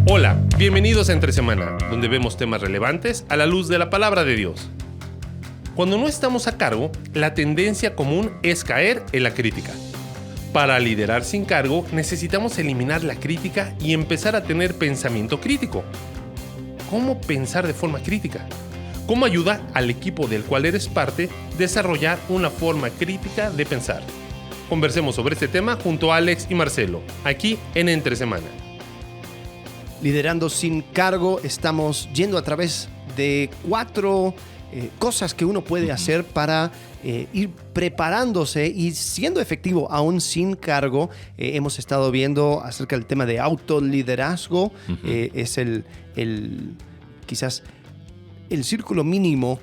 Hola, bienvenidos a Entre Semana, donde vemos temas relevantes a la luz de la palabra de Dios. Cuando no estamos a cargo, la tendencia común es caer en la crítica. Para liderar sin cargo, necesitamos eliminar la crítica y empezar a tener pensamiento crítico. ¿Cómo pensar de forma crítica? ¿Cómo ayuda al equipo del cual eres parte a desarrollar una forma crítica de pensar? Conversemos sobre este tema junto a Alex y Marcelo, aquí en Entre Semana. Liderando sin cargo, estamos yendo a través de 4 cosas que uno puede hacer para ir preparándose y siendo efectivo aún sin cargo. Hemos estado viendo acerca del tema de autoliderazgo. Es quizás el círculo mínimo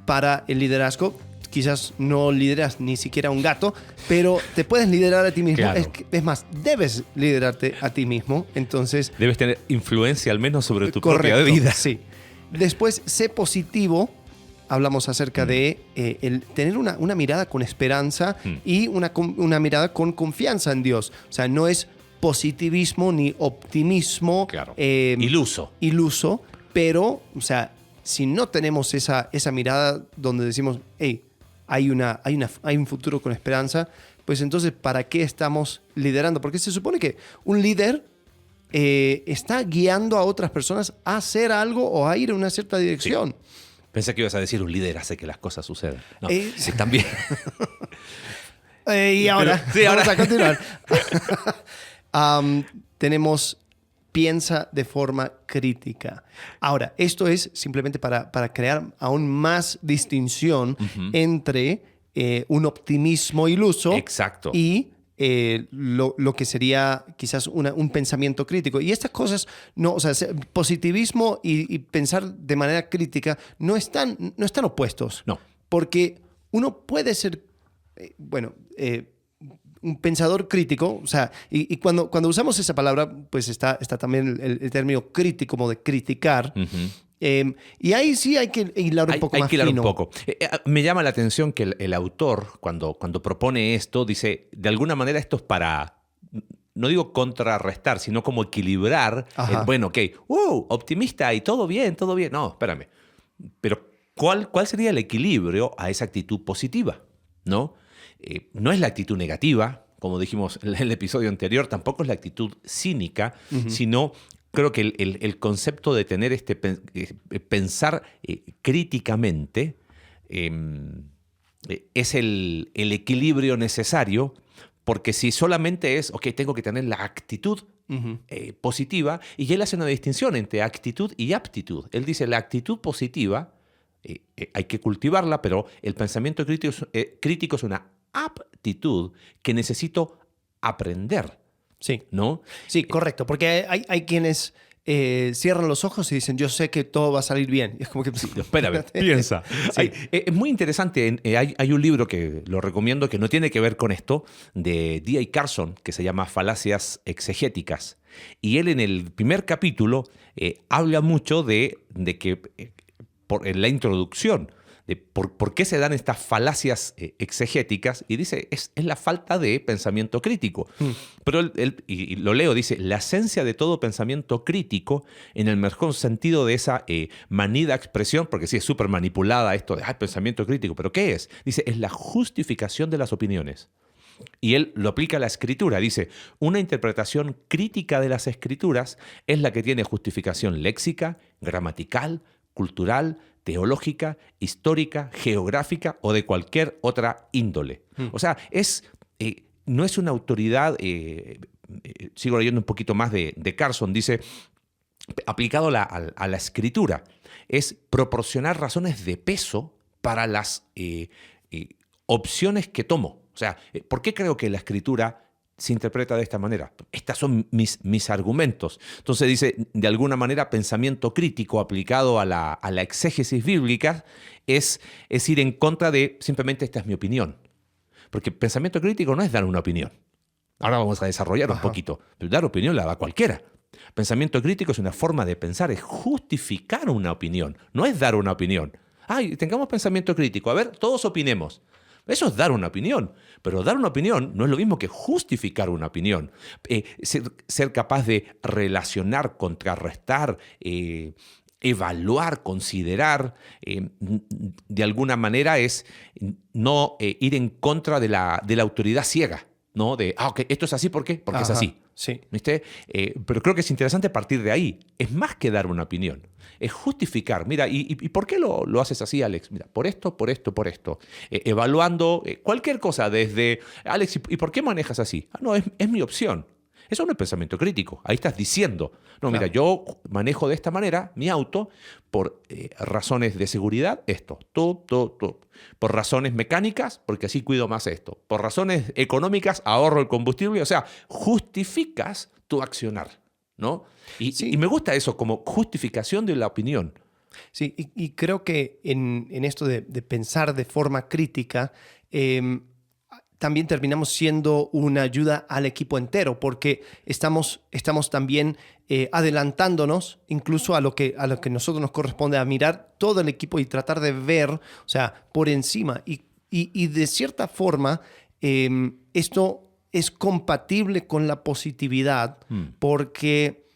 para el liderazgo. Quizás no lideras ni siquiera un gato, pero te puedes liderar a ti mismo. Claro. Es más, debes liderarte a ti mismo. Entonces, debes tener influencia al menos sobre tu correcto, propia vida. Sí. Después, sé positivo. Hablamos acerca de el tener una mirada con esperanza y una mirada con confianza en Dios. O sea, no es positivismo ni optimismo. Claro. Iluso. Pero, o sea, si no tenemos esa mirada donde decimos, hey, hay un futuro con esperanza, pues entonces, ¿para qué estamos liderando? Porque se supone que un líder está guiando a otras personas a hacer algo o a ir en una cierta dirección. Sí. Pensé que ibas a decir un líder hace que las cosas sucedan. No, sí, también. Y ahora, vamos a continuar. Tenemos piensa de forma crítica. Ahora, esto es simplemente para crear aún más distinción entre un optimismo iluso. Exacto. Y lo que sería quizás un pensamiento crítico. Y estas cosas, no, o sea, positivismo y pensar de manera crítica no están opuestos. No. Porque uno puede ser, un pensador crítico, o sea, y cuando usamos esa palabra, pues está también el término crítico, como de criticar. Y ahí sí hay que hilar un poco más fino. Hay que hilar un poco. Me llama la atención que el autor, cuando propone esto, dice, de alguna manera esto es para, no digo contrarrestar, sino como equilibrar. Optimista y todo bien. No, espérame. Pero ¿cuál sería el equilibrio a esa actitud positiva? ¿No? No es la actitud negativa, como dijimos en el episodio anterior, tampoco es la actitud cínica, sino creo que el concepto de tener pensar críticamente es el equilibrio necesario, porque si solamente es, tengo que tener la actitud positiva, y él hace una distinción entre actitud y aptitud. Él dice, la actitud positiva hay que cultivarla, pero el pensamiento crítico es una aptitud que necesito aprender. Sí. ¿No? Sí, correcto. Porque hay quienes cierran los ojos y dicen, yo sé que todo va a salir bien. Y es como que... Espérame, piensa. Sí. Es muy interesante. Hay un libro que lo recomiendo que no tiene que ver con esto, de D.A. Carson, que se llama Falacias Exegéticas. Y él en el primer capítulo habla mucho de que en la introducción, de por qué se dan estas falacias exegéticas, y dice, es la falta de pensamiento crítico. Pero él, y lo leo, dice, la esencia de todo pensamiento crítico, en el mejor sentido de esa manida expresión, porque sí es súper manipulada esto de pensamiento crítico, pero ¿qué es? Dice, es la justificación de las opiniones. Y él lo aplica a la escritura. Dice, una interpretación crítica de las escrituras es la que tiene justificación léxica, gramatical, cultural, teológica, histórica, geográfica o de cualquier otra índole. O sea, no es una autoridad, sigo leyendo un poquito más de Carson, dice, aplicado a la escritura, es proporcionar razones de peso para las opciones que tomo. O sea, ¿por qué creo que la escritura se interpreta de esta manera? Estas son mis argumentos. Entonces dice, de alguna manera, pensamiento crítico aplicado a la exégesis bíblica es ir en contra de simplemente esta es mi opinión. Porque pensamiento crítico no es dar una opinión. Ahora vamos a desarrollar un poquito. Pero dar opinión la da cualquiera. Pensamiento crítico es una forma de pensar, es justificar una opinión, no es dar una opinión. Tengamos pensamiento crítico. A ver, todos opinemos. Eso es dar una opinión. Pero dar una opinión no es lo mismo que justificar una opinión. Ser capaz de relacionar, contrarrestar, evaluar, considerar, de alguna manera es no ir en contra de la autoridad ciega, ¿no? De, ok, esto es así, ¿por qué? Porque es así. Sí. ¿Viste? Pero creo que es interesante partir de ahí. Es más que dar una opinión. Es justificar. Mira, ¿y por qué lo haces así, Alex? Mira, por esto, por esto, por esto. Evaluando cualquier cosa desde, Alex, ¿y por qué manejas así? No, es mi opción. Eso no es pensamiento crítico. Ahí estás diciendo, no, mira, yo manejo de esta manera mi auto por razones de seguridad, esto, tú. Por razones mecánicas, porque así cuido más esto. Por razones económicas, ahorro el combustible. O sea, justificas tu accionar, ¿no? Y me gusta eso como justificación de la opinión. Sí, y creo que en esto de pensar de forma crítica, también terminamos siendo una ayuda al equipo entero, porque estamos también adelantándonos incluso a lo que nosotros nos corresponde, a mirar todo el equipo y tratar de ver, o sea, por encima. Y de cierta forma, esto es compatible con la positividad, porque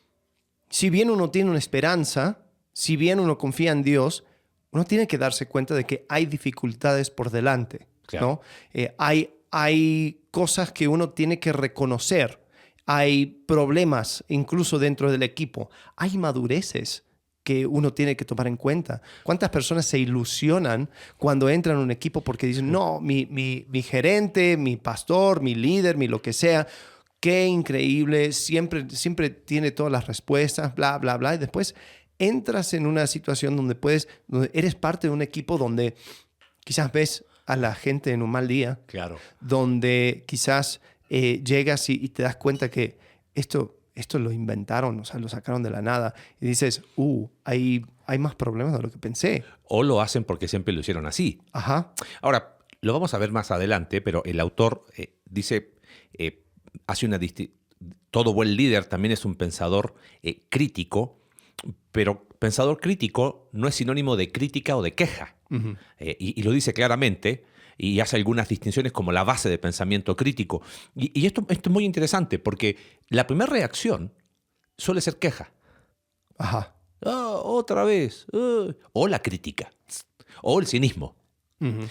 si bien uno tiene una esperanza, si bien uno confía en Dios, uno tiene que darse cuenta de que hay dificultades por delante, claro, ¿no? Hay cosas que uno tiene que reconocer. Hay problemas incluso dentro del equipo. Hay madureces que uno tiene que tomar en cuenta. ¿Cuántas personas se ilusionan cuando entran en un equipo porque dicen, no, mi gerente, mi pastor, mi líder, mi lo que sea, qué increíble, siempre tiene todas las respuestas, bla, bla, bla. Y después entras en una situación donde eres parte de un equipo donde quizás ves a la gente en un mal día, claro, donde quizás llegas y te das cuenta que esto lo inventaron, o sea, lo sacaron de la nada, y dices, hay más problemas de lo que pensé. O lo hacen porque siempre lo hicieron así. Ajá. Ahora, lo vamos a ver más adelante, pero el autor dice, todo buen líder también es un pensador crítico, pero pensador crítico no es sinónimo de crítica o de queja. Uh-huh. Y lo dice claramente y hace algunas distinciones como la base de pensamiento crítico. Y esto es muy interesante porque la primera reacción suele ser queja. Ajá. Otra vez. O la crítica. O el cinismo. Uh-huh.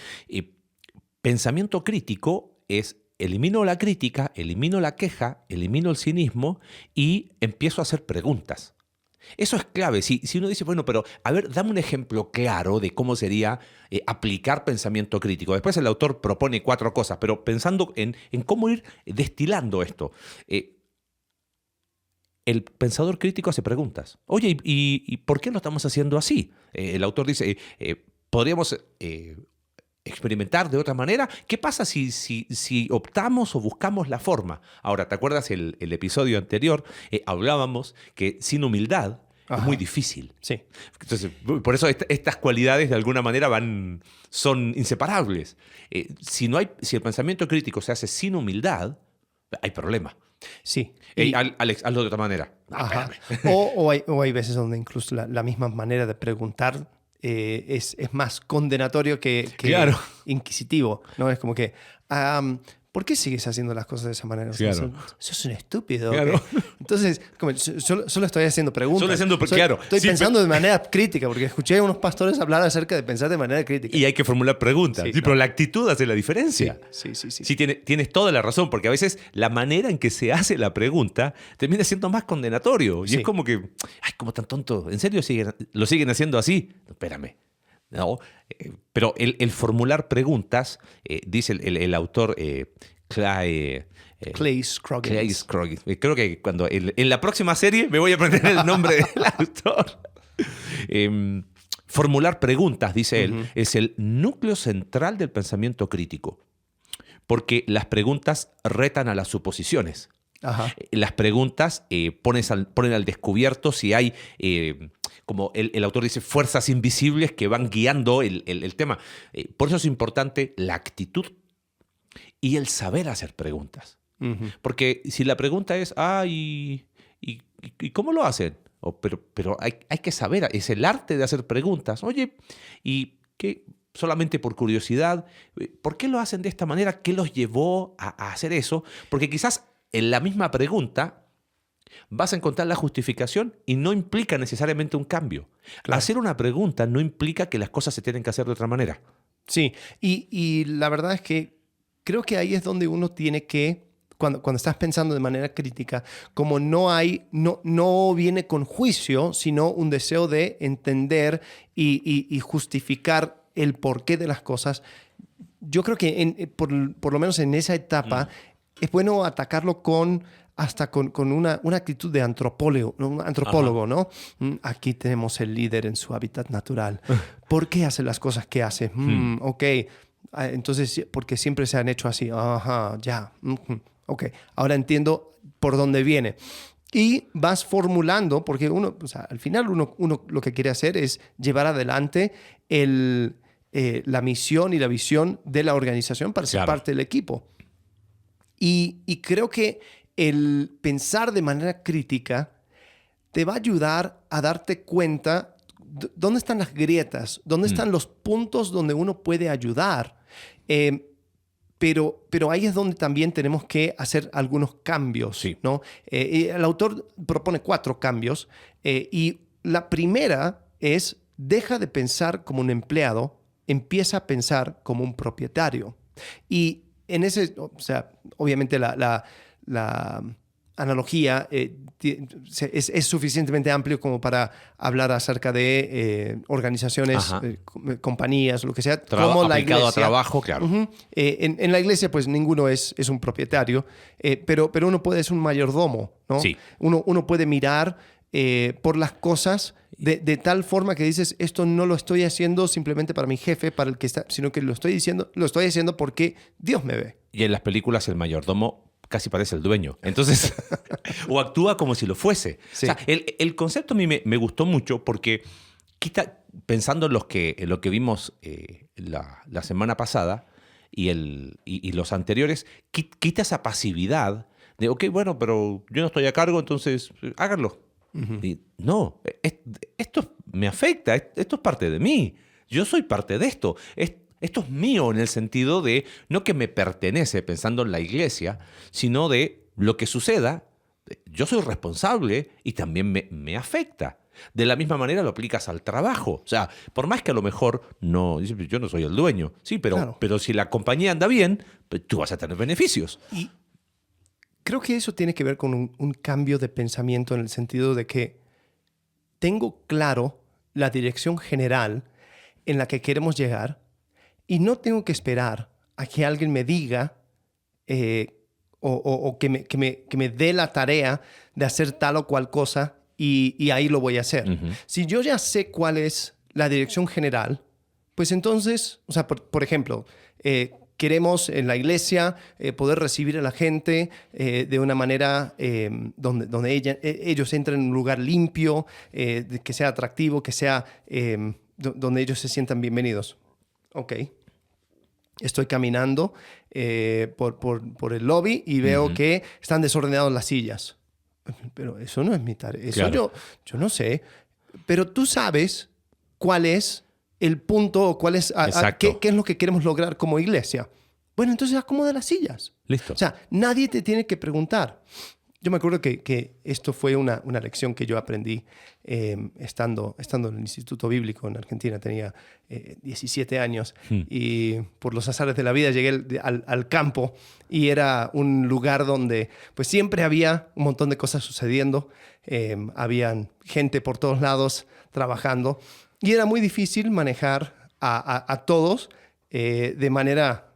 Pensamiento crítico es elimino la crítica, elimino la queja, elimino el cinismo y empiezo a hacer preguntas. Eso es clave. Si uno dice, bueno, pero a ver, dame un ejemplo claro de cómo sería aplicar pensamiento crítico. Después el autor propone 4 cosas, pero pensando en cómo ir destilando esto. El pensador crítico hace preguntas. Oye, ¿y por qué lo estamos haciendo así? El autor dice, podríamos experimentar de otra manera. ¿Qué pasa si optamos o buscamos la forma? Ahora, ¿te acuerdas el episodio anterior? Hablábamos que sin humildad es muy difícil. Sí. Entonces, por eso estas cualidades de alguna manera son inseparables. Si el pensamiento crítico se hace sin humildad, hay problema. Sí. Alex, hazlo de otra manera. Ajá. O hay veces donde incluso la misma manera de preguntar es más condenatorio que claro, inquisitivo, ¿no? Es como que, ¿por qué sigues haciendo las cosas de esa manera? Claro. Sos un estúpido. Claro. ¿Okay? Entonces, solo estoy haciendo preguntas. Claro. Estoy pensando de manera crítica, porque escuché a unos pastores hablar acerca de pensar de manera crítica. Y hay que formular preguntas. Sí, pero la actitud hace la diferencia. Sí. Sí, tienes toda la razón, porque a veces la manera en que se hace la pregunta termina siendo más condenatorio. Y es como que, ay, como tan tonto. ¿En serio lo siguen haciendo así? No, espérame. No, pero el formular preguntas, dice el autor Clay Scroggins. Creo que cuando en la próxima serie me voy a aprender el nombre del autor. Formular preguntas, dice él, es el núcleo central del pensamiento crítico, porque las preguntas retan a las suposiciones. Ajá. Las preguntas ponen al descubierto si hay, como el autor dice, fuerzas invisibles que van guiando el tema. Por eso es importante la actitud y el saber hacer preguntas. Uh-huh. Porque si la pregunta es, ¿y cómo lo hacen? Pero hay que saber, es el arte de hacer preguntas. Oye, ¿y qué? solamente por curiosidad. ¿Por qué lo hacen de esta manera? ¿Qué los llevó a hacer eso? Porque quizás en la misma pregunta vas a encontrar la justificación y no implica necesariamente un cambio. Claro. Hacer una pregunta no implica que las cosas se tienen que hacer de otra manera. Sí, y la verdad es que creo que ahí es donde uno tiene que, cuando estás pensando de manera crítica, como no viene con juicio, sino un deseo de entender y justificar el porqué de las cosas. Yo creo que por lo menos en esa etapa es bueno atacarlo con una actitud de antropólogo, ¿no? Un antropólogo, ¿no? Aquí tenemos el líder en su hábitat natural. ¿Por qué hace las cosas que hace? Ok. Entonces, porque siempre se han hecho así. Ajá, ya. Ok. Ahora entiendo por dónde viene. Y vas formulando, porque uno, o sea, al final uno lo que quiere hacer es llevar adelante la misión y la visión de la organización para ser parte del equipo. Y creo que el pensar de manera crítica te va a ayudar a darte cuenta dónde están las grietas, dónde están los puntos donde uno puede ayudar. Pero ahí es donde también tenemos que hacer algunos cambios, sí, ¿no? El autor propone 4 cambios y la primera es: deja de pensar como un empleado, empieza a pensar como un propietario. Y en ese, o sea, obviamente la analogía es suficientemente amplio como para hablar acerca de organizaciones, compañías, lo que sea. Como la iglesia. A trabajo, claro. En la iglesia, pues ninguno es un propietario, pero uno es un mayordomo, ¿no? Sí. Uno puede mirar por las cosas de tal forma que dices: esto no lo estoy haciendo simplemente para mi jefe, para el que está, sino que lo estoy haciendo porque Dios me ve. Y en las películas el mayordomo casi parece el dueño. Entonces, o actúa como si lo fuese. Sí. O sea, el concepto a mí me gustó mucho porque pensando en lo que vimos la semana pasada y los anteriores, quita esa pasividad de, ok, bueno, pero yo no estoy a cargo, entonces háganlo. Y, no, esto me afecta, esto es parte de mí. Yo soy parte de esto. Esto es mío en el sentido de no que me pertenece pensando en la iglesia, sino de lo que suceda, yo soy responsable y también me afecta. De la misma manera lo aplicas al trabajo. O sea, por más que a lo mejor yo no soy el dueño, sí, pero si la compañía anda bien, pues tú vas a tener beneficios. Y creo que eso tiene que ver con un cambio de pensamiento en el sentido de que tengo claro la dirección general en la que queremos llegar. Y no tengo que esperar a que alguien me diga o que me dé la tarea de hacer tal o cual cosa y ahí lo voy a hacer. Uh-huh. Si yo ya sé cuál es la dirección general, pues entonces, o sea, por ejemplo, queremos en la iglesia poder recibir a la gente de una manera donde ellos entren en un lugar limpio, que sea atractivo, que sea donde ellos se sientan bienvenidos. Ok. Estoy caminando por el lobby y veo que están desordenadas las sillas. Pero eso no es mi tarea. Eso claro. Yo no sé. Pero tú sabes cuál es el punto o cuál es qué es lo que queremos lograr como iglesia. Bueno, entonces acomoda las sillas. Listo. O sea, nadie te tiene que preguntar. Yo me acuerdo que esto fue una lección que yo aprendí estando en el Instituto Bíblico en Argentina. Tenía 17 años y por los azares de la vida llegué al campo y era un lugar donde pues siempre había un montón de cosas sucediendo. Habían gente por todos lados trabajando y era muy difícil manejar a todos de manera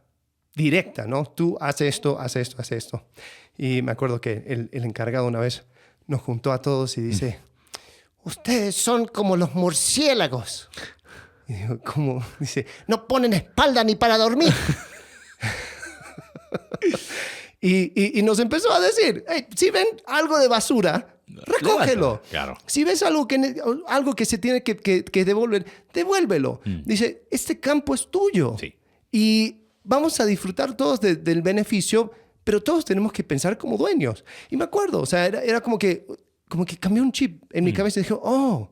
directa, ¿no? Tú haces esto, haces esto, haces esto. Y me acuerdo que el encargado una vez nos juntó a todos y dice: ustedes son como los murciélagos. Y digo, ¿cómo? Dice: no ponen espalda ni para dormir. y nos empezó a decir: hey, si ven algo de basura, recógelo. Claro. Si ves algo que se tiene que devolver, devuélvelo. Dice: este campo es tuyo. Sí. Y vamos a disfrutar todos del beneficio, pero todos tenemos que pensar como dueños. Y me acuerdo, o sea, era como que cambió un chip en mi cabeza y dije: oh,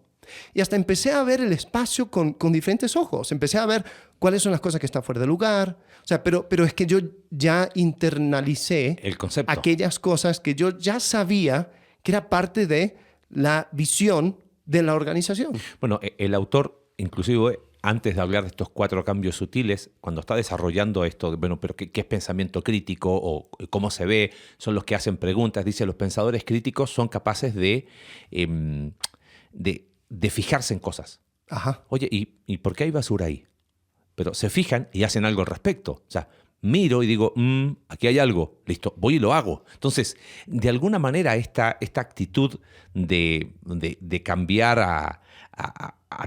Y hasta empecé a ver el espacio con diferentes ojos. Empecé a ver cuáles son las cosas que están fuera de lugar. O sea, pero es que yo ya internalicé El concepto. aquellas cosas que yo ya sabía que era parte de la visión de la organización. Bueno, el autor, inclusive, antes de hablar de estos 4 cambios sutiles, cuando está desarrollando esto, bueno, pero ¿qué es pensamiento crítico o cómo se ve? Son los que hacen preguntas. Dice, los pensadores críticos son capaces de fijarse en cosas. Ajá. Oye, ¿y por qué hay basura ahí? Pero se fijan y hacen algo al respecto. O sea, miro y digo, aquí hay algo, listo, voy y lo hago. Entonces, de alguna manera, esta actitud de cambiar a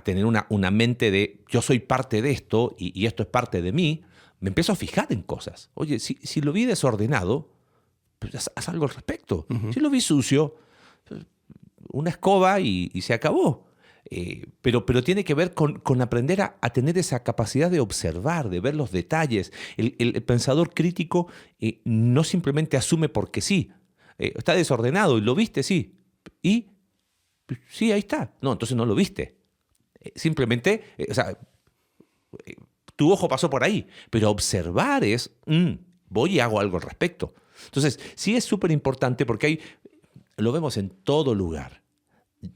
tener una mente de yo soy parte de esto y esto es parte de mí, me empiezo a fijar en cosas. Oye, si lo vi desordenado, pues haz algo al respecto. Si lo vi sucio, una escoba y se acabó. Pero tiene que ver con aprender a tener esa capacidad de observar, de ver los detalles. El pensador crítico no simplemente asume porque sí. Está desordenado y lo viste, sí. Y sí, ahí está. No, entonces no lo viste. Simplemente, tu ojo pasó por ahí. Pero observar es, voy y hago algo al respecto. Entonces, sí es súper importante porque lo vemos en todo lugar.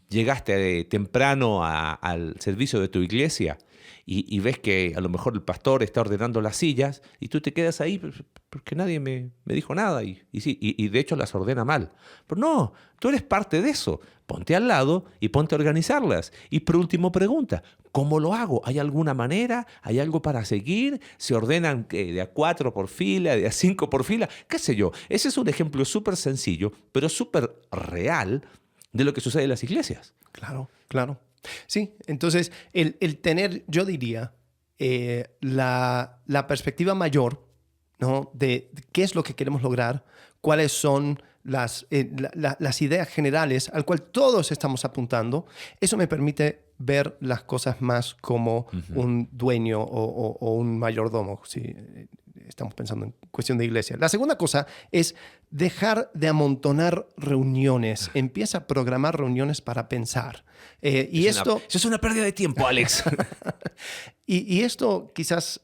Llegaste temprano al servicio de tu iglesia y ves que a lo mejor el pastor está ordenando las sillas y tú te quedas ahí porque nadie me dijo nada y de hecho las ordena mal. Pero no, tú eres parte de eso. Ponte al lado y ponte a organizarlas. Y por último pregunta, ¿cómo lo hago? ¿Hay alguna manera? ¿Hay algo para seguir? ¿Se ordenan de a 4 por fila, de a 5 por fila? ¿Qué sé yo? Ese es un ejemplo súper sencillo, pero súper real de lo que sucede en las iglesias. Claro, claro. Sí, entonces el tener, yo diría, la perspectiva mayor, ¿no? de qué es lo que queremos lograr, cuáles son las ideas generales al cual todos estamos apuntando, eso me permite ver las cosas más como un dueño o un mayordomo, si estamos pensando en cuestión de iglesia. La segunda cosa es dejar de amontonar reuniones. Empieza a programar reuniones para pensar. Eso es una pérdida de tiempo, Alex. y esto quizás,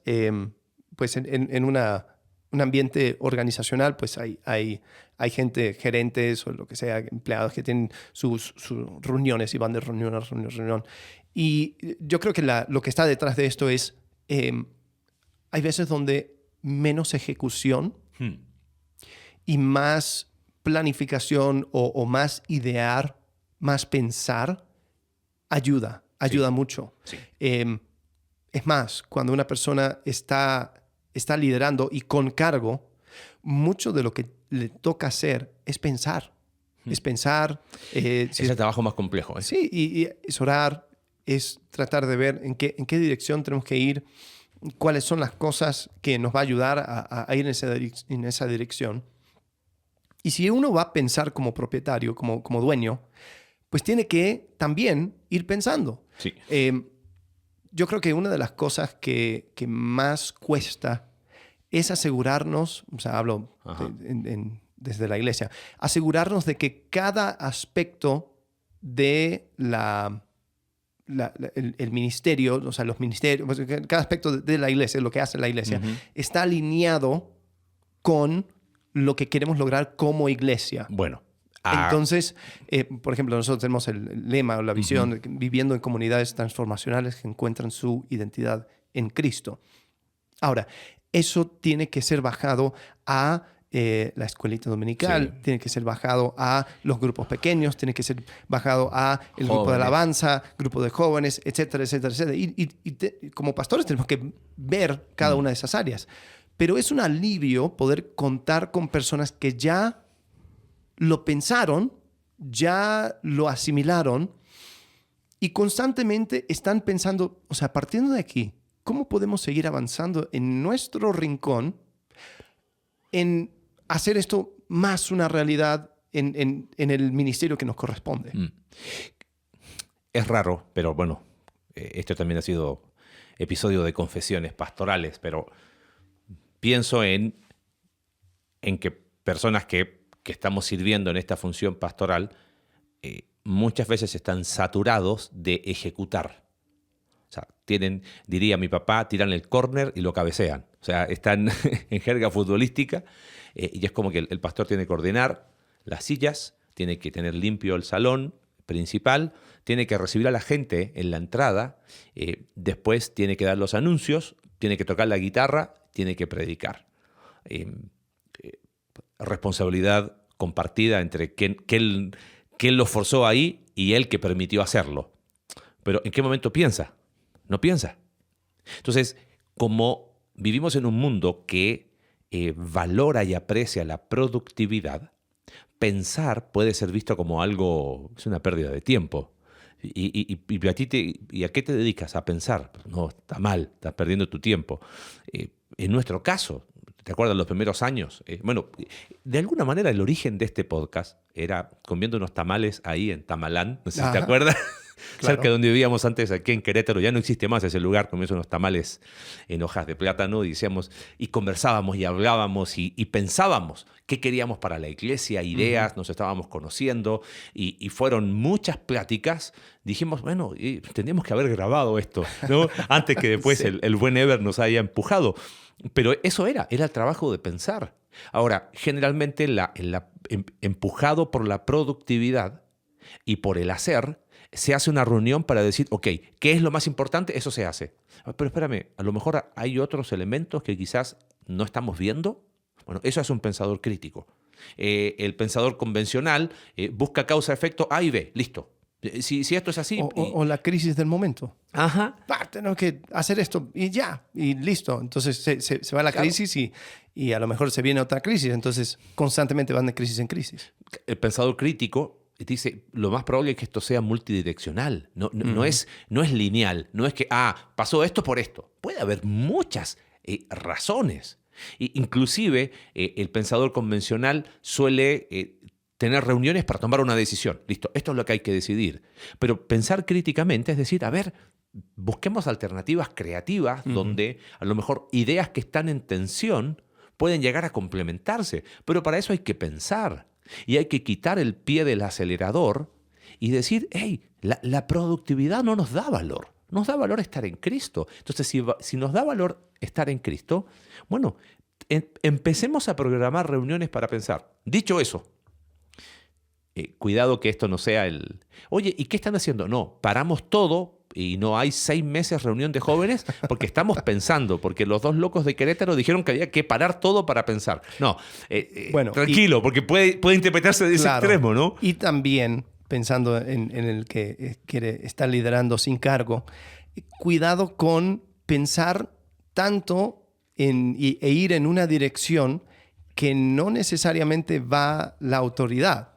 pues en un ambiente organizacional, pues hay gente, gerentes o lo que sea, empleados que tienen sus reuniones y van de reunión a reunión. Y yo creo que lo que está detrás de esto es, hay veces donde menos ejecución y más planificación o más idear, más pensar, ayuda mucho. Sí. Es más, cuando una persona está liderando y con cargo, mucho de lo que le toca hacer es pensar. Es pensar. Es el trabajo más complejo. Sí, y es orar, es tratar de ver en qué dirección tenemos que ir, cuáles son las cosas que nos va a ayudar a ir en esa dirección. Y si uno va a pensar como propietario, como dueño, pues tiene que también ir pensando. Sí. Yo creo que una de las cosas que más cuesta es asegurarnos, o sea, hablo desde la iglesia, asegurarnos de que cada aspecto de el ministerio, o sea, los ministerios, cada aspecto de la iglesia, lo que hace la iglesia, está alineado con lo que queremos lograr como iglesia. Bueno. Entonces, por ejemplo, nosotros tenemos el lema o la visión, viviendo en comunidades transformacionales que encuentran su identidad en Cristo. Ahora, eso tiene que ser bajado a la escuelita dominical, tiene que ser bajado a los grupos pequeños, tiene que ser bajado a el grupo de alabanza, grupo de jóvenes, etcétera, etcétera, etcétera. Y como pastores tenemos que ver cada una de esas áreas. Pero es un alivio poder contar con personas que ya lo pensaron, ya lo asimilaron y constantemente están pensando, o sea, partiendo de aquí, ¿cómo podemos seguir avanzando en nuestro rincón en hacer esto más una realidad en el ministerio que nos corresponde? Es raro, pero bueno, esto también ha sido episodio de confesiones pastorales, pero pienso en que personas que estamos sirviendo en esta función pastoral, muchas veces están saturados de ejecutar. O sea, diría mi papá, tiran el córner y lo cabecean. O sea, están en jerga futbolística y es como que el pastor tiene que ordenar las sillas, tiene que tener limpio el salón principal, tiene que recibir a la gente en la entrada, después tiene que dar los anuncios, tiene que tocar la guitarra, tiene que predicar. Responsabilidad compartida entre quien lo forzó ahí y él que permitió hacerlo. Pero ¿en qué momento piensa? No piensa. Entonces, como vivimos en un mundo que valora y aprecia la productividad, pensar puede ser visto como algo, es una pérdida de tiempo. ¿Y a qué te dedicas? A pensar. No, está mal, estás perdiendo tu tiempo. En nuestro caso, ¿te acuerdas los primeros años? Bueno, de alguna manera el origen de este podcast era comiendo unos tamales ahí en Tamalán, no sé si te acuerdas. Claro. Cerca de donde vivíamos antes, aquí en Querétaro, ya no existe más ese lugar, comíamos unos tamales en hojas de plátano y conversábamos y hablábamos y pensábamos qué queríamos para la iglesia, ideas, nos estábamos conociendo y fueron muchas pláticas. Dijimos, bueno, tendríamos que haber grabado esto, ¿no? Antes que después sí. el buen Ever nos haya empujado. Pero eso era el trabajo de pensar. Ahora, generalmente empujado por la productividad y por el hacer, se hace una reunión para decir, ok, ¿qué es lo más importante? Eso se hace. Pero espérame, a lo mejor hay otros elementos que quizás no estamos viendo. Bueno, eso es un pensador crítico. El pensador convencional busca causa-efecto A y B, listo. Si esto es así... O la crisis del momento. Ajá. Tenemos que hacer esto y ya, y listo. Entonces se va la crisis y a lo mejor se viene otra crisis. Entonces constantemente van de crisis en crisis. El pensador crítico dice, lo más probable es que esto sea multidireccional. No es lineal. No es que, pasó esto por esto. Puede haber muchas razones. Inclusive el pensador convencional suele... tener reuniones para tomar una decisión. Listo, esto es lo que hay que decidir. Pero pensar críticamente es decir, a ver, busquemos alternativas creativas donde a lo mejor ideas que están en tensión pueden llegar a complementarse. Pero para eso hay que pensar y hay que quitar el pie del acelerador y decir, hey, la productividad no nos da valor. Nos da valor estar en Cristo. Entonces, si nos da valor estar en Cristo, bueno, empecemos a programar reuniones para pensar. Dicho eso, cuidado que esto no sea oye, ¿y qué están haciendo? No, paramos todo y no hay 6 meses reunión de jóvenes porque estamos pensando, porque los 2 locos de Querétaro dijeron que había que parar todo para pensar. No, bueno, tranquilo, porque puede interpretarse de ese extremo, ¿no? Y también, pensando en el que quiere estar liderando sin cargo, cuidado con pensar tanto e ir en una dirección que no necesariamente va la autoridad.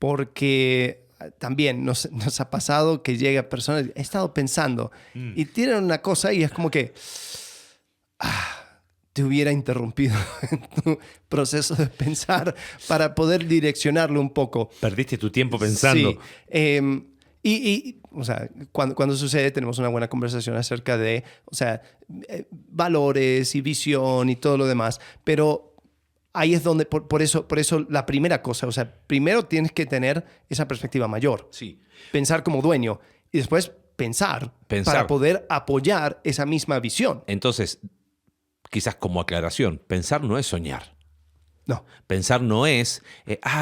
Porque también nos ha pasado que llega personas, he estado pensando, y tienen una cosa y es como que te hubiera interrumpido en tu proceso de pensar para poder direccionarlo un poco. Perdiste tu tiempo pensando. Sí. O sea, cuando sucede tenemos una buena conversación acerca de, o sea, valores y visión y todo lo demás, pero ahí es donde, por eso la primera cosa, o sea, primero tienes que tener esa perspectiva mayor. Sí. Pensar como dueño y después pensar para poder apoyar esa misma visión. Entonces, quizás como aclaración, pensar no es soñar. No. Pensar no es,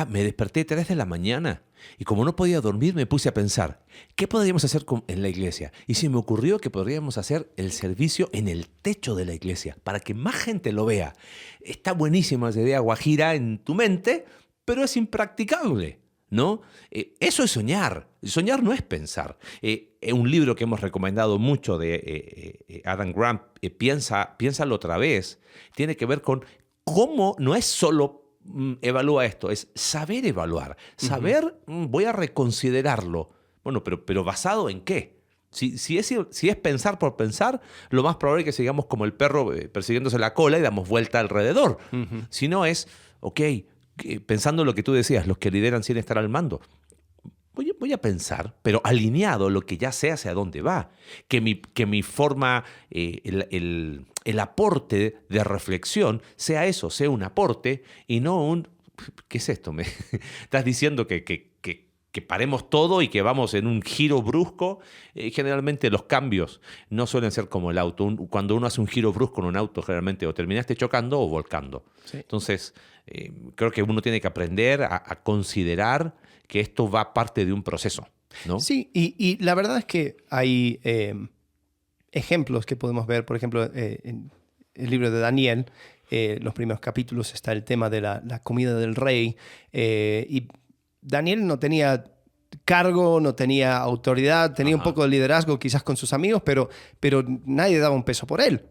me desperté 3 de la mañana y como no podía dormir me puse a pensar, ¿qué podríamos hacer en la iglesia? Y se me ocurrió que podríamos hacer el servicio en el techo de la iglesia para que más gente lo vea. Está buenísima esa idea guajira en tu mente, pero es impracticable, ¿no? Eso es soñar. Soñar no es pensar. Un libro que hemos recomendado mucho de Adam Grant, Piénsalo otra vez, tiene que ver con cómo no es solo evalúa esto, es saber evaluar. Saber, voy a reconsiderarlo. Bueno, pero ¿basado en qué? Si es pensar por pensar, lo más probable es que sigamos como el perro persiguiéndose la cola y damos vuelta alrededor. Si no es, ok, pensando lo que tú decías, los que lideran sin estar al mando. Voy a pensar, pero alineado lo que ya sé hacia dónde va. Que mi forma, el aporte de reflexión sea eso, sea un aporte y no un... ¿Qué es esto? ¿Estás diciendo que que paremos todo y que vamos en un giro brusco. Generalmente los cambios no suelen ser como el auto. Cuando uno hace un giro brusco en un auto, generalmente o terminaste chocando o volcando. Sí. Entonces, creo que uno tiene que aprender a considerar que esto va parte de un proceso, ¿no? Sí, y la verdad es que hay ejemplos que podemos ver, por ejemplo, en el libro de Daniel, los primeros capítulos está el tema de la comida del rey, y Daniel no tenía cargo, no tenía autoridad, tenía un poco de liderazgo quizás con sus amigos, pero nadie daba un peso por él.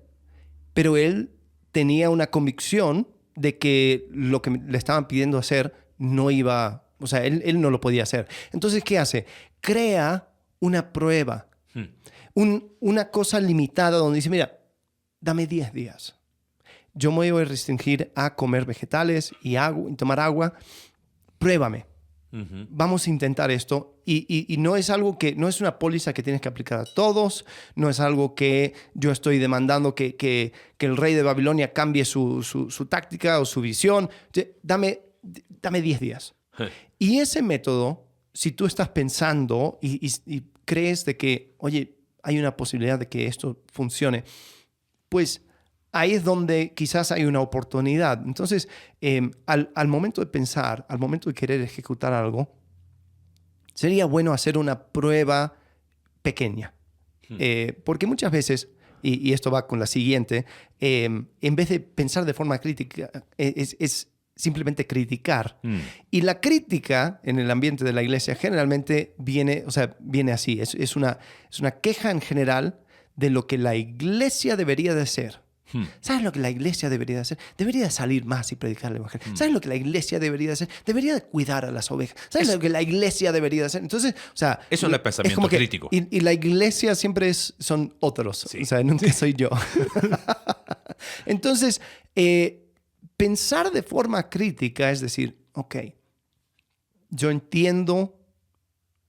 Pero él tenía una convicción de que lo que le estaban pidiendo hacer no iba, o sea, él no lo podía hacer. Entonces, ¿qué hace? Crea una prueba, una cosa limitada donde dice, mira, dame 10 días. Yo me voy a restringir a comer vegetales y tomar agua. Pruébame. Vamos a intentar esto. Y no es algo que, no es una póliza que tienes que aplicar a todos. No es algo que yo estoy demandando que el rey de Babilonia cambie su táctica o su visión. Dame 10 días. Y ese método, si tú estás pensando y crees de que, oye, hay una posibilidad de que esto funcione, pues ahí es donde quizás hay una oportunidad. Entonces, al momento de pensar, al momento de querer ejecutar algo, sería bueno hacer una prueba pequeña. Porque muchas veces, y esto va con la siguiente, en vez de pensar de forma crítica, es simplemente criticar. Y la crítica en el ambiente de la iglesia generalmente viene así. Es una queja en general de lo que la iglesia debería de ser. ¿Sabes lo que la iglesia debería de hacer? Debería de salir más y predicar el evangelio. ¿Sabes lo que la iglesia debería de hacer? Debería de cuidar a las ovejas. ¿Sabes lo que la iglesia debería de hacer? Entonces, o sea, eso no es pensamiento como crítico. Y la iglesia siempre son otros. Sí. O sea, nunca soy yo. Entonces, pensar de forma crítica es decir, ok, yo entiendo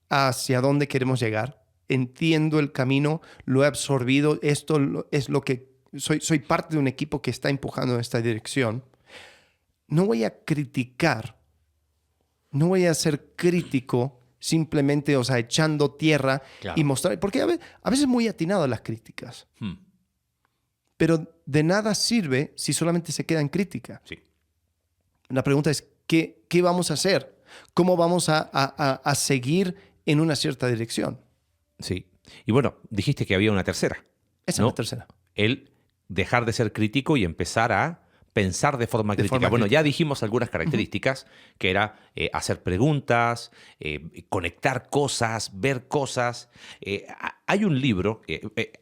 hacia dónde queremos llegar, entiendo el camino, lo he absorbido, esto es lo que soy parte de un equipo que está empujando en esta dirección. No voy a criticar, no voy a ser crítico simplemente, o sea, echando tierra y mostrar, porque a veces es muy atinado las críticas. Pero de nada sirve si solamente se queda en crítica. Sí. La pregunta es, ¿qué vamos a hacer? ¿Cómo vamos a seguir en una cierta dirección? Sí. Y bueno, dijiste que había una tercera. Esa ¿no? es la tercera. El dejar de ser crítico y empezar a pensar de forma crítica. Bueno, ya dijimos algunas características, que era hacer preguntas, conectar cosas, ver cosas. Hay un libro,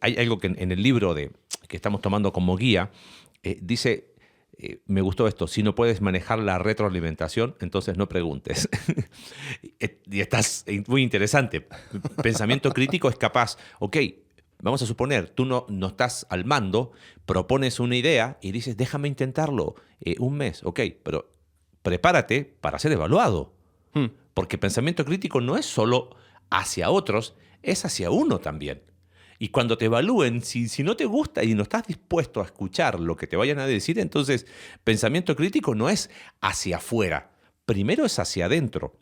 hay algo que en el libro que estamos tomando como guía, dice, me gustó esto, si no puedes manejar la retroalimentación, entonces no preguntes. Y estás muy interesante. Pensamiento crítico es capaz, ok, vamos a suponer, tú no estás al mando, propones una idea y dices, déjame intentarlo un mes. Ok, pero prepárate para ser evaluado. Porque pensamiento crítico no es solo hacia otros, es hacia uno también. Y cuando te evalúen, si no te gusta y no estás dispuesto a escuchar lo que te vayan a decir, entonces pensamiento crítico no es hacia afuera. Primero es hacia adentro.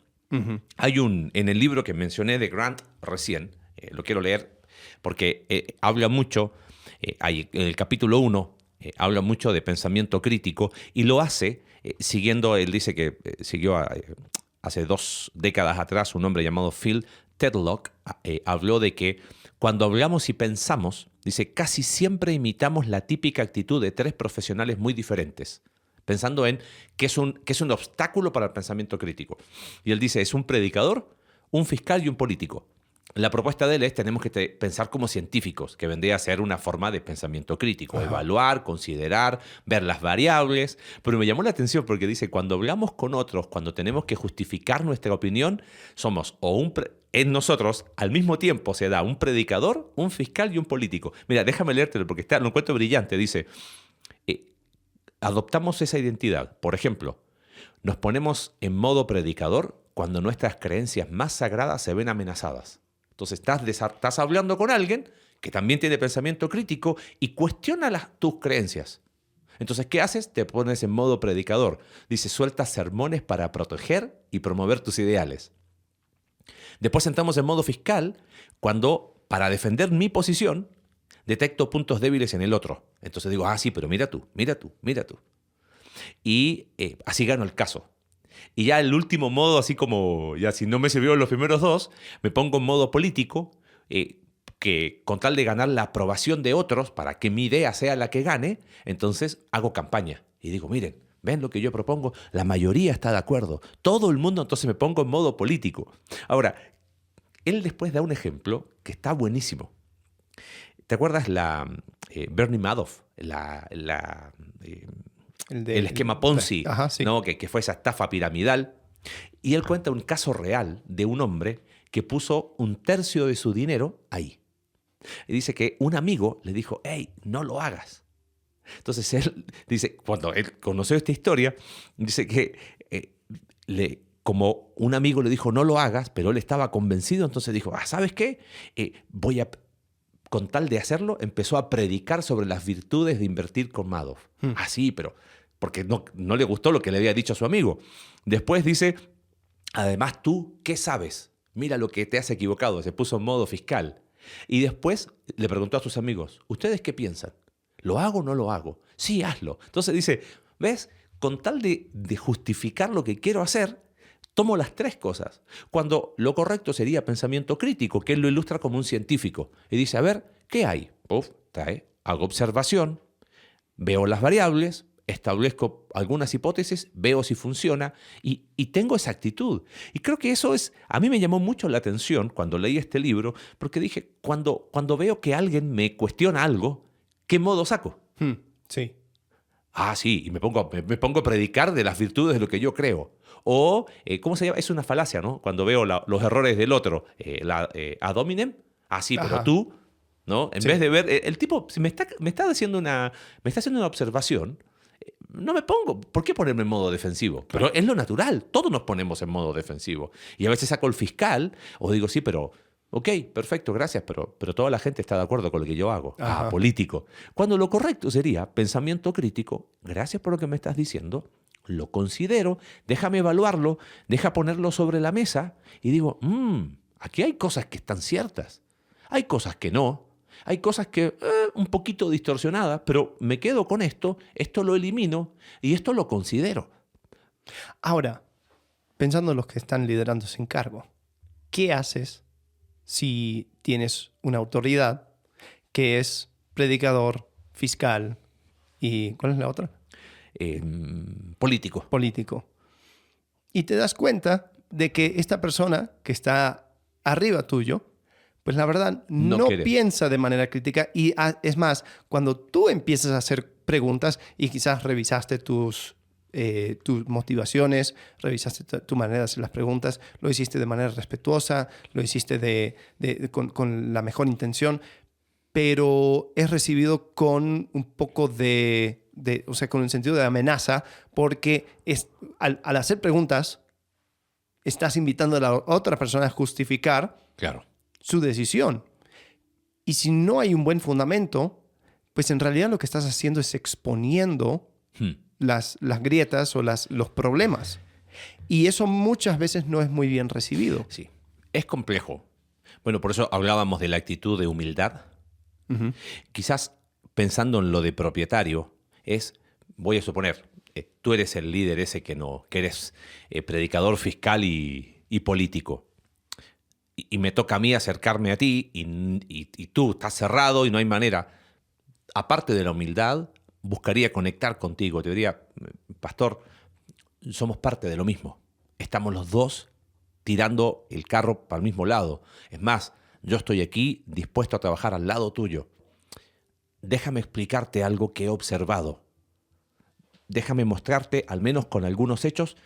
Hay en el libro que mencioné de Grant recién, lo quiero leer, porque habla mucho, en el capítulo 1, habla mucho de pensamiento crítico y lo hace siguiendo, él dice que siguió hace 2 décadas atrás, un hombre llamado Phil Tetlock, habló de que cuando hablamos y pensamos, dice, casi siempre imitamos la típica actitud de 3 profesionales muy diferentes, pensando en que es un obstáculo para el pensamiento crítico. Y él dice, es un predicador, un fiscal y un político. La propuesta de él es tenemos que pensar como científicos, que vendría a ser una forma de pensamiento crítico, evaluar, considerar, ver las variables. Pero me llamó la atención porque dice, cuando hablamos con otros, cuando tenemos que justificar nuestra opinión, somos en nosotros al mismo tiempo se da un predicador, un fiscal y un político. Mira, déjame leértelo porque lo encuentro brillante. Dice, adoptamos esa identidad. Por ejemplo, nos ponemos en modo predicador cuando nuestras creencias más sagradas se ven amenazadas. Entonces estás hablando con alguien que también tiene pensamiento crítico y cuestiona tus creencias. Entonces, ¿qué haces? Te pones en modo predicador. Dice, sueltas sermones para proteger y promover tus ideales. Después entramos en modo fiscal cuando, para defender mi posición, detecto puntos débiles en el otro. Entonces digo, sí, pero mira tú, mira tú, mira tú. Y así gano el caso. Y ya el último modo, así como ya si no me sirvieron los primeros dos, me pongo en modo político, que con tal de ganar la aprobación de otros para que mi idea sea la que gane, entonces hago campaña. Y digo, miren, ven lo que yo propongo, la mayoría está de acuerdo, todo el mundo, entonces me pongo en modo político. Ahora, él después da un ejemplo que está buenísimo. ¿Te acuerdas Bernie Madoff, el esquema Ponzi, sí. ¿no? que fue esa estafa piramidal? Y él cuenta un caso real de un hombre que puso 1/3 de su dinero ahí. Y dice que un amigo le dijo, hey, no lo hagas. Entonces él dice, cuando él conoció esta historia, dice que como un amigo le dijo, no lo hagas, pero él estaba convencido, entonces dijo, ¿sabes qué? Con tal de hacerlo, empezó a predicar sobre las virtudes de invertir con Madoff. Así, pero porque no le gustó lo que le había dicho a su amigo. Después dice, además tú, ¿qué sabes? Mira lo que te has equivocado. Se puso en modo fiscal. Y después le preguntó a sus amigos, ¿ustedes qué piensan? ¿Lo hago o no lo hago? Sí, hazlo. Entonces dice, ¿ves? Con tal de justificar lo que quiero hacer, tomo las 3 cosas. Cuando lo correcto sería pensamiento crítico, que él lo ilustra como un científico. Y dice, a ver, ¿qué hay? Hago observación, veo las variables, establezco algunas hipótesis, veo si funciona y tengo esa actitud. Y creo que eso a mí me llamó mucho la atención cuando leí este libro, porque dije, cuando veo que alguien me cuestiona algo, ¿qué modo saco? Sí. Sí, y me pongo a predicar de las virtudes de lo que yo creo. O, ¿cómo se llama? Es una falacia, ¿no? Cuando veo los errores del otro, ad hominem, sí, pero Ajá. tú, ¿no? En Sí. vez de ver, el tipo si me está haciendo una observación, no me pongo, ¿por qué ponerme en modo defensivo? Claro. Pero es lo natural, todos nos ponemos en modo defensivo. Y a veces saco el fiscal o digo, sí, pero, ok, perfecto, gracias, pero toda la gente está de acuerdo con lo que yo hago. Ajá. Político. Cuando lo correcto sería pensamiento crítico, gracias por lo que me estás diciendo, lo considero, déjame evaluarlo, deja ponerlo sobre la mesa y digo, aquí hay cosas que están ciertas, hay cosas que no, hay cosas que un poquito distorsionadas, pero me quedo con esto lo elimino y esto lo considero. Ahora, pensando en los que están liderando sin cargo, ¿qué haces si tienes una autoridad que es predicador, fiscal y ¿cuál es la otra? Político. Político. Y te das cuenta de que esta persona que está arriba tuyo, pues la verdad no piensa de manera crítica y es más, cuando tú empiezas a hacer preguntas y quizás revisaste tus motivaciones, revisaste tu manera de hacer las preguntas, lo hiciste de manera respetuosa, lo hiciste con la mejor intención, pero es recibido con un poco o sea, con el sentido de amenaza, porque al hacer preguntas, estás invitando a la otra persona a justificar su decisión. Y si no hay un buen fundamento, pues en realidad lo que estás haciendo es exponiendo las grietas o los problemas. Y eso muchas veces no es muy bien recibido. Sí, es complejo. Bueno, por eso hablábamos de la actitud de humildad. Uh-huh. Quizás pensando en lo de propietario, voy a suponer, tú eres el líder ese que eres predicador fiscal y político. Y me toca a mí acercarme a ti y tú estás cerrado y no hay manera. Aparte de la humildad, buscaría conectar contigo. Te diría, pastor, somos parte de lo mismo. Estamos los dos tirando el carro para el mismo lado. Es más, yo estoy aquí dispuesto a trabajar al lado tuyo. Déjame explicarte algo que he observado. Déjame mostrarte, al menos con algunos hechos,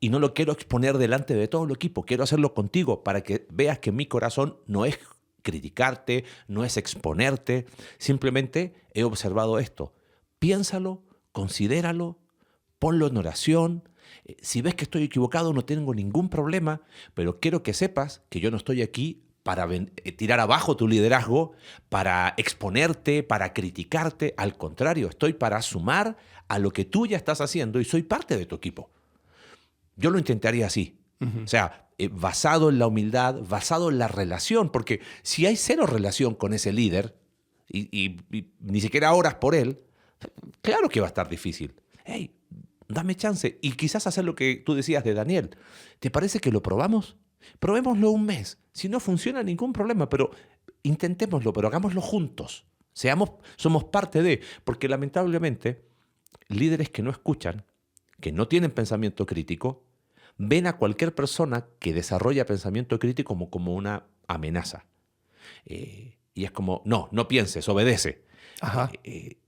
y no lo quiero exponer delante de todo el equipo. Quiero hacerlo contigo para que veas que mi corazón no es criticarte, no es exponerte. Simplemente he observado esto. Piénsalo, considéralo, ponlo en oración. Si ves que estoy equivocado, no tengo ningún problema, pero quiero que sepas que yo no estoy aquí para tirar abajo tu liderazgo, para exponerte, para criticarte. Al contrario, estoy para sumar a lo que tú ya estás haciendo y soy parte de tu equipo. Yo lo intentaría así. O sea, basado en la humildad, basado en la relación, porque si hay cero relación con ese líder y ni siquiera oras por él, claro que va a estar difícil. Hey, dame chance. Y quizás hacer lo que tú decías de Daniel. ¿Te parece que lo probamos? Probémoslo un mes. Si no funciona, ningún problema, pero intentémoslo, pero hagámoslo juntos. Somos parte de, porque lamentablemente líderes que no escuchan, que no tienen pensamiento crítico, ven a cualquier persona que desarrolla pensamiento crítico como una amenaza. Y es como, no pienses, obedece. Ajá. Y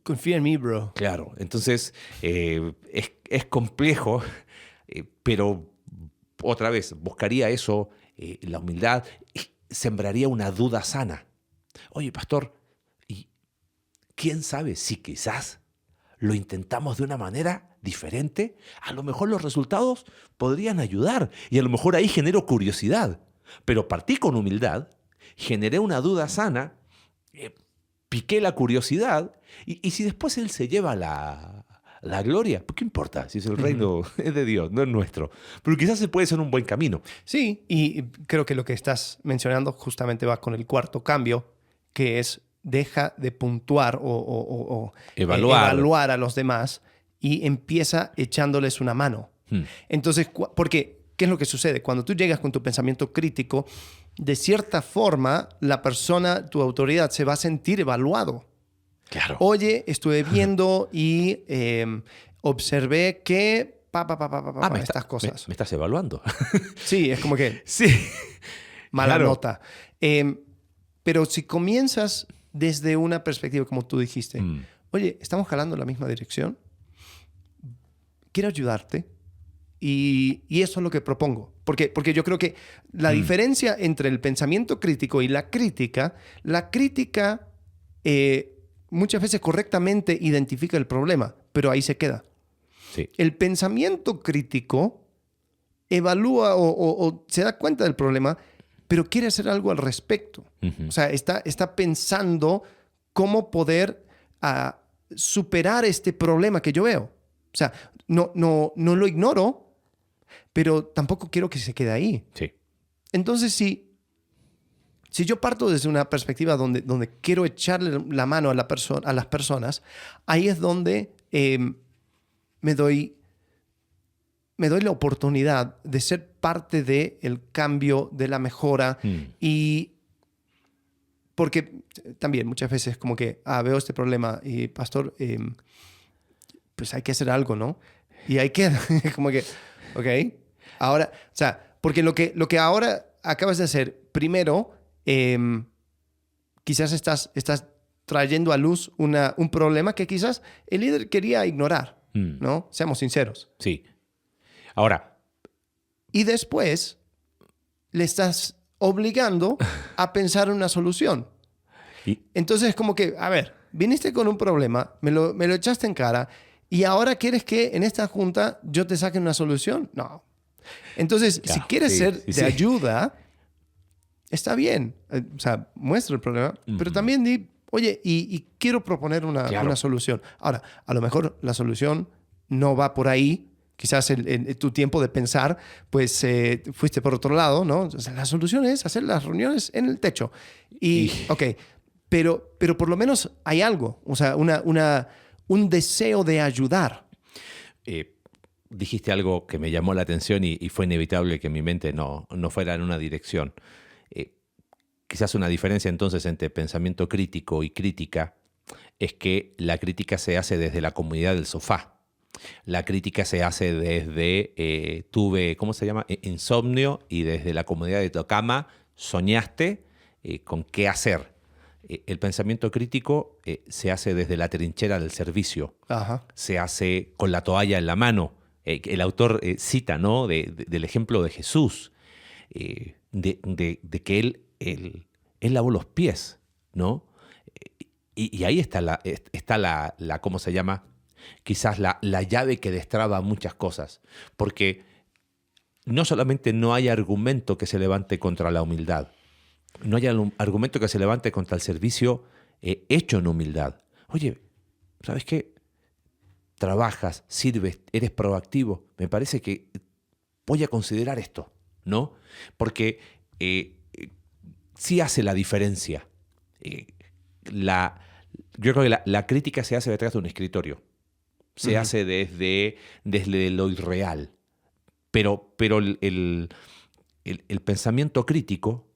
Confía en mí, bro. claro, entonces es complejo, pero otra vez buscaría eso, la humildad, y sembraría una duda sana. Oye, pastor, ¿y quién sabe si quizás lo intentamos de una manera diferente? A lo mejor los resultados podrían ayudar y a lo mejor ahí genero curiosidad. Pero partí con humildad, generé una duda sana, piqué la curiosidad y si después él se lleva la gloria, ¿pues qué importa? Si es el reino es de Dios, no es nuestro. Pero quizás se puede ser un buen camino. Sí, y creo que lo que estás mencionando justamente va con el cuarto cambio, que es deja de puntuar o evaluar a los demás y empieza echándoles una mano. Entonces, porque, ¿qué es lo que sucede? Cuando tú llegas con tu pensamiento crítico, de cierta forma, la persona, tu autoridad, se va a sentir evaluado. Claro. Oye, estuve viendo y observé que estas cosas. Me estás evaluando. Sí, es como que Sí. mala Claro. nota. Pero si comienzas desde una perspectiva, como tú dijiste, oye, estamos jalando en la misma dirección, quiero ayudarte y eso es lo que propongo. Porque yo creo que la diferencia entre el pensamiento crítico y la crítica muchas veces correctamente identifica el problema, pero ahí se queda. Sí. El pensamiento crítico evalúa o se da cuenta del problema, pero quiere hacer algo al respecto. O sea, está pensando cómo poder superar este problema que yo veo. O sea, no lo ignoro, pero tampoco quiero que se quede ahí. Sí. Entonces, si yo parto desde una perspectiva donde quiero echarle la mano a las personas, ahí es donde me doy la oportunidad de ser parte del cambio, de la mejora. Y porque también muchas veces como que veo este problema y pastor, pues hay que hacer algo, ¿no? Y hay que como que, ok, ahora, o sea, porque lo que ahora acabas de hacer, primero, quizás estás trayendo a luz un problema que quizás el líder quería ignorar, ¿no? Seamos sinceros. Sí. Ahora. Y después le estás obligando a pensar en una solución. Entonces es como que, a ver, viniste con un problema, me lo echaste en cara y ahora quieres que en esta junta yo te saque una solución. No. Entonces, si quieres ser de ayuda, está bien. O sea, muestra el problema, pero también di, oye, y quiero proponer una solución. Ahora, a lo mejor la solución no va por ahí. Quizás tu tiempo de pensar, pues fuiste por otro lado, ¿no? O sea, la solución es hacer las reuniones en el techo. Ok, pero por lo menos hay algo, o sea, un deseo de ayudar. Dijiste algo que me llamó la atención y fue inevitable que mi mente no fuera en una dirección. Quizás una diferencia entonces entre pensamiento crítico y crítica es que la crítica se hace desde la comodidad del sofá. La crítica se hace desde, tuve, ¿cómo se llama? Insomnio, y desde la comodidad de tu cama soñaste con qué hacer. El pensamiento crítico se hace desde la trinchera del servicio. Ajá. Se hace con la toalla en la mano. El autor cita, ¿no? Del ejemplo de Jesús, de que él lavó los pies, ¿no? Y ahí está la ¿cómo se llama? Quizás la llave que destraba muchas cosas. Porque no solamente no hay argumento que se levante contra la humildad, no hay argumento que se levante contra el servicio hecho en humildad. Oye, ¿sabes qué? Trabajas, sirves, eres proactivo. Me parece que voy a considerar esto, ¿no? Porque sí hace la diferencia. Yo creo que la crítica se hace detrás de un escritorio. Se hace desde lo irreal. Pero el pensamiento crítico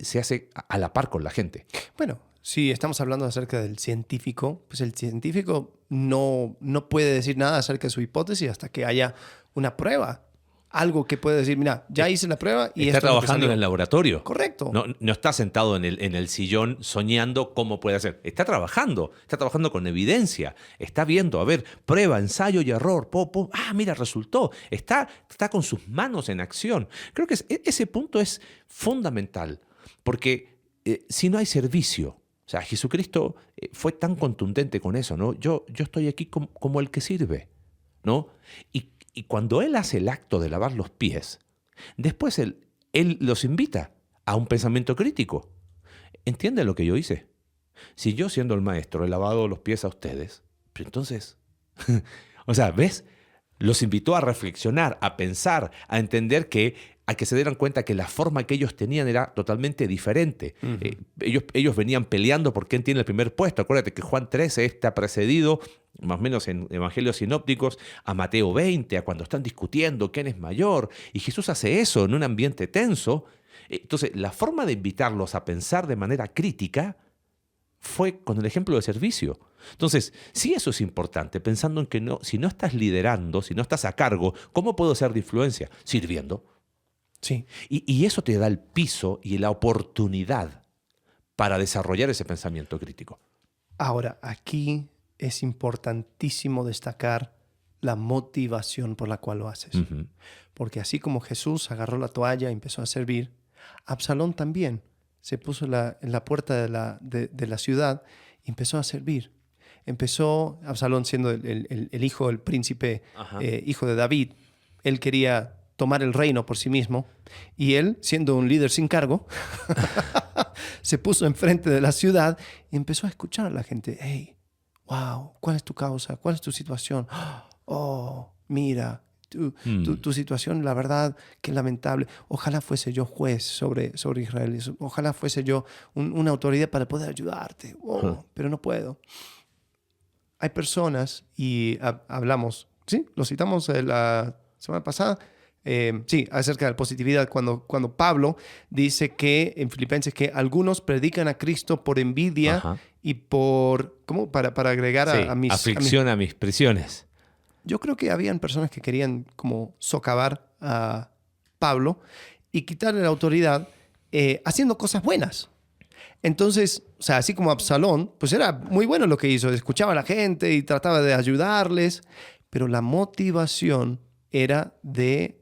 se hace a la par con la gente. Bueno, si estamos hablando acerca del científico, pues el científico no puede decir nada acerca de su hipótesis hasta que haya una prueba. Algo que puede decir, mira, ya hice la prueba y está esto es lo que trabajando salió. en el laboratorio. Correcto. No está sentado en el sillón soñando cómo puede hacer. Está trabajando con evidencia. Está viendo, a ver, prueba, ensayo y error. Mira, resultó. Está con sus manos en acción. Creo que ese punto es fundamental, porque si no hay servicio, o sea, Jesucristo fue tan contundente con eso, ¿no? Yo estoy aquí como el que sirve, ¿no? Y cuando Él hace el acto de lavar los pies, después Él los invita a un pensamiento crítico. ¿Entienden lo que yo hice? Si yo, siendo el maestro, he lavado los pies a ustedes, pero entonces, o sea, ¿ves? Los invitó a reflexionar, a pensar, a entender a que se dieran cuenta que la forma que ellos tenían era totalmente diferente. Ellos venían peleando por quién tiene el primer puesto. Acuérdate que Juan 13 está precedido, más o menos en evangelios sinópticos, a Mateo 20, a cuando están discutiendo quién es mayor. Y Jesús hace eso en un ambiente tenso. Entonces, la forma de invitarlos a pensar de manera crítica fue con el ejemplo de servicio. Entonces, sí, eso es importante, pensando en que si no estás liderando, si no estás a cargo, ¿cómo puedo ser de influencia? Sirviendo. Sí. Y eso te da el piso y la oportunidad para desarrollar ese pensamiento crítico. Ahora, aquí es importantísimo destacar la motivación por la cual lo haces. Uh-huh. Porque así como Jesús agarró la toalla y empezó a servir, Absalón también se puso en la puerta de la ciudad y empezó a servir. Empezó, Absalón siendo el hijo, el príncipe, hijo de David, él quería tomar el reino por sí mismo, y él, siendo un líder sin cargo, se puso enfrente de la ciudad y empezó a escuchar a la gente. Hey, wow, ¿cuál es tu causa? ¿Cuál es tu situación? Oh, mira, tu situación, la verdad, qué lamentable. Ojalá fuese yo juez sobre Israel. Ojalá fuese yo una autoridad para poder ayudarte. Pero no puedo. Hay personas, y hablamos, ¿sí? Lo citamos la semana pasada, acerca de la positividad, cuando Pablo dice que en Filipenses que algunos predican a Cristo por envidia y por, ¿cómo? Para agregar a mis... Aflicción a mis prisiones. Yo creo que habían personas que querían como socavar a Pablo y quitarle la autoridad haciendo cosas buenas. Entonces, o sea, así como Absalón, pues era muy bueno lo que hizo, escuchaba a la gente y trataba de ayudarles, pero la motivación era de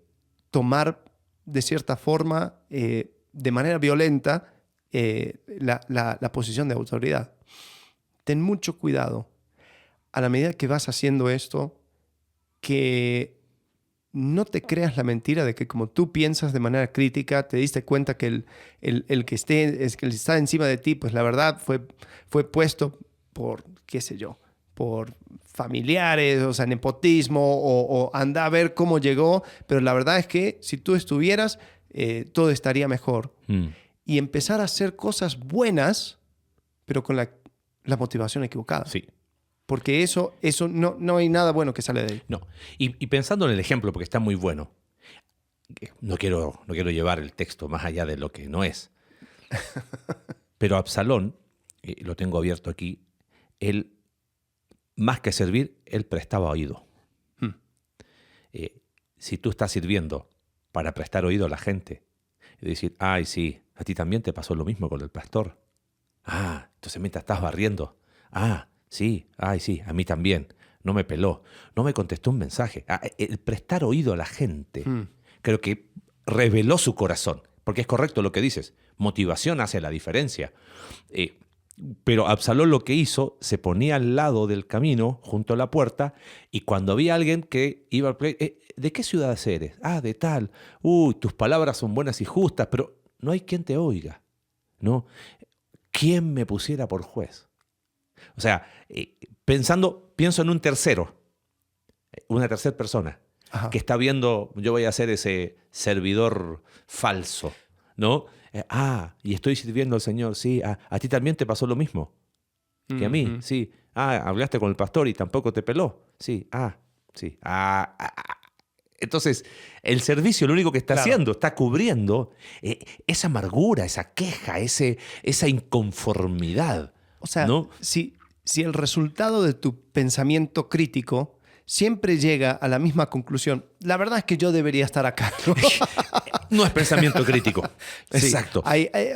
tomar de cierta forma, de manera violenta, la posición de autoridad. Ten mucho cuidado a la medida que vas haciendo esto, que no te creas la mentira de que como tú piensas de manera crítica, te diste cuenta que el que está encima de ti, pues la verdad fue puesto por, qué sé yo, por familiares, o sea, nepotismo, o anda a ver cómo llegó, pero la verdad es que si tú estuvieras, todo estaría mejor. Y empezar a hacer cosas buenas, pero con la motivación equivocada. Sí. Porque eso no hay nada bueno que sale de ahí. No. Y pensando en el ejemplo, porque está muy bueno, no quiero llevar el texto más allá de lo que no es, pero Absalón, lo tengo abierto aquí, él, más que servir, él prestaba oído. Si tú estás sirviendo para prestar oído a la gente y decir, ay, sí, a ti también te pasó lo mismo con el pastor. Ah, entonces mientras estás barriendo, sí, ay, sí, a mí también. No me peló, no me contestó un mensaje. El prestar oído a la gente, creo que reveló su corazón, porque es correcto lo que dices. Motivación hace la diferencia. Pero Absalón lo que hizo, se ponía al lado del camino, junto a la puerta, y cuando había alguien que iba al play, ¿de qué ciudad eres? De tal. Uy, tus palabras son buenas y justas, pero no hay quien te oiga, ¿no? ¿Quién me pusiera por juez? O sea, pienso en un tercero, una tercera persona. Ajá. que está viendo, yo voy a ser ese servidor falso, ¿no? Y estoy sirviendo al Señor, sí. ¿A ti también te pasó lo mismo que a mí? Sí. Hablaste con el pastor y tampoco te peló. Sí. Sí. Entonces, el servicio lo único que está haciendo, está cubriendo esa amargura, esa queja, esa inconformidad. O sea, ¿no? si el resultado de tu pensamiento crítico siempre llega a la misma conclusión, la verdad es que yo debería estar acá, ¿no? No es pensamiento crítico. Sí. Exacto.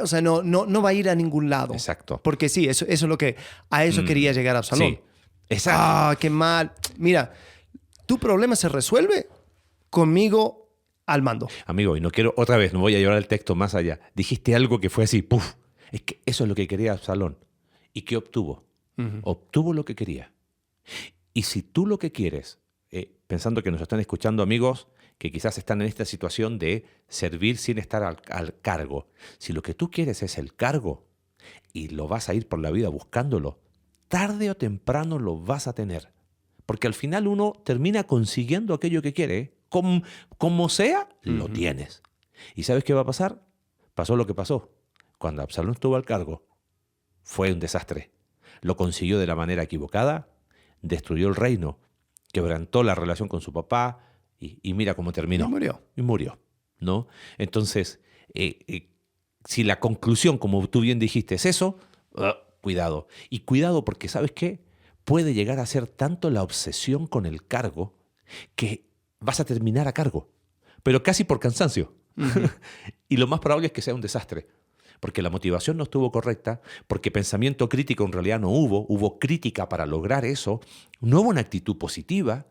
O sea, no va a ir a ningún lado. Exacto. Porque sí, eso es lo que... A eso quería llegar Absalón. Sí. Exacto. Qué mal. Mira, tu problema se resuelve conmigo al mando. Amigo, y no quiero, otra vez, no voy a llevar el texto más allá. Dijiste algo que fue así, ¡puf! Es que eso es lo que quería Absalón. ¿Y qué obtuvo? Obtuvo lo que quería. Y si tú lo que quieres, pensando que nos están escuchando amigos que quizás están en esta situación de servir sin estar al cargo, si lo que tú quieres es el cargo y lo vas a ir por la vida buscándolo, tarde o temprano lo vas a tener. Porque al final uno termina consiguiendo aquello que quiere. Como sea, lo tienes. ¿Y sabes qué va a pasar? Pasó lo que pasó. Cuando Absalón estuvo al cargo, fue un desastre. Lo consiguió de la manera equivocada, destruyó el reino, quebrantó la relación con su papá y mira cómo terminó. Y murió, ¿no? Entonces, si la conclusión, como tú bien dijiste, es eso, cuidado. Y cuidado porque, ¿sabes qué? Puede llegar a ser tanto la obsesión con el cargo que vas a terminar a cargo, pero casi por cansancio. Y lo más probable es que sea un desastre, porque la motivación no estuvo correcta, porque pensamiento crítico en realidad no hubo crítica para lograr eso, no hubo una actitud positiva,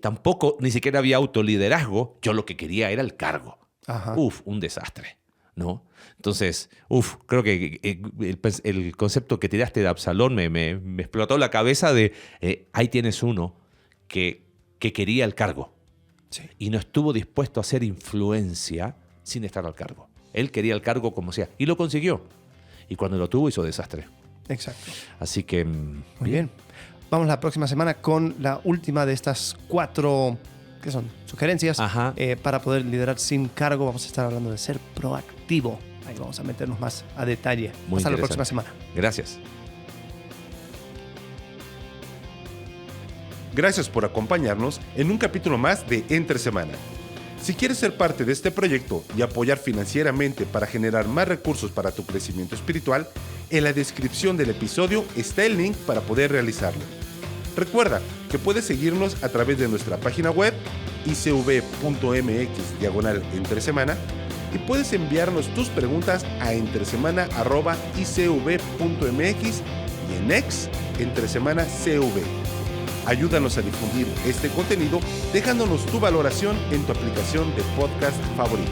tampoco ni siquiera había autoliderazgo, yo lo que quería era el cargo. Ajá. Un desastre, ¿no? Entonces, creo que el concepto que tiraste de Absalón me explotó la cabeza de ahí tienes uno que quería el cargo. Sí. Y no estuvo dispuesto a hacer influencia sin estar al cargo. Él quería el cargo como sea y lo consiguió. Y cuando lo tuvo hizo desastre. Exacto. Así que... Muy bien. Vamos la próxima semana con la última de estas 4, ¿qué son? Sugerencias para poder liderar sin cargo. Vamos a estar hablando de ser proactivo. Ahí vamos a meternos más a detalle. Hasta la próxima semana. Gracias. Gracias por acompañarnos en un capítulo más de Entre Semana. Si quieres ser parte de este proyecto y apoyar financieramente para generar más recursos para tu crecimiento espiritual, en la descripción del episodio está el link para poder realizarlo. Recuerda que puedes seguirnos a través de nuestra página web icv.mx/entresemana y puedes enviarnos tus preguntas a entresemana@icv.mx y en X, entresemanacv. Ayúdanos a difundir este contenido dejándonos tu valoración en tu aplicación de podcast favorita.